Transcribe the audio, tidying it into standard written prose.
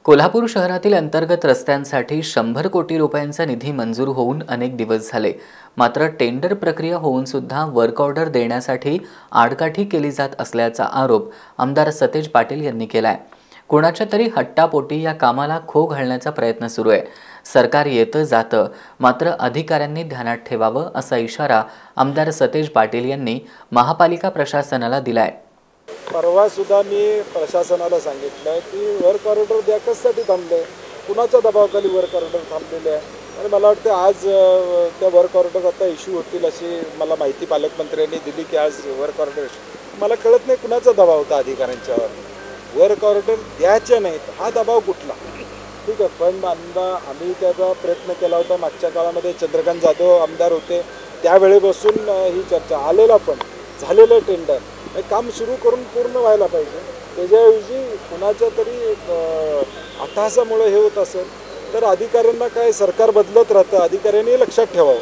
कोल्हापूर शहरातील अंतर्गत रस्त्यांसाठी 100 कोटी रुपयांचा निधी मंजूर होऊन अनेक दिवस झाले। मात्र टेंडर प्रक्रिया होऊन सुद्धा वर्क ऑर्डर देण्यासाठी आडकाठी केली जात असल्याचा आरोप आमदार सतेज पाटील यांनी केलाय। कोणाच्या तरी हट्टापोटी या कामाला खो घालण्याचा प्रयत्न सुरू आहे। सरकार येतं जातं, मात्र अधिकाऱ्यांनी ध्यानात ठेवावं असा इशारा आमदार सतेज पाटील यांनी महापालिका प्रशासनाला दिलाय। परवा सुद्धा मी प्रशासनाला सांगितलं की वर्क ऑर्डर द्या, कशासाठी थांबले, कुणाच्या दबावाखाली वर्क ऑर्डर थांबलेले आहे। आणि मला वाटतं आज त्या वर्क ऑर्डर आता इश्यू होतील अशी मला माहिती पालकमंत्र्यांनी दिली की आज वर्क ऑर्डर। मला कळत नाही कुणाचा दबाव होता अधिकाऱ्यांच्यावर, वर्क ऑर्डर द्यायचे नाहीत हा दबाव कुठला। ठीक आहे, पण आम्ही त्याचा प्रयत्न केला होता। मागच्या काळामध्ये चंद्रकांत जाधव आमदार होते, त्यावेळेपासून ही चर्चा आलेला, पण झालेलं टेंडर काम सुरू करून पूर्ण व्हायला पाहिजे। त्याच्याऐवजी कुणाच्या तरी अट्टहासामुळे हे होत असेल तर अधिकाऱ्यांना काय, सरकार बदलत राहतं, अधिकाऱ्यांनी लक्षात ठेवावं।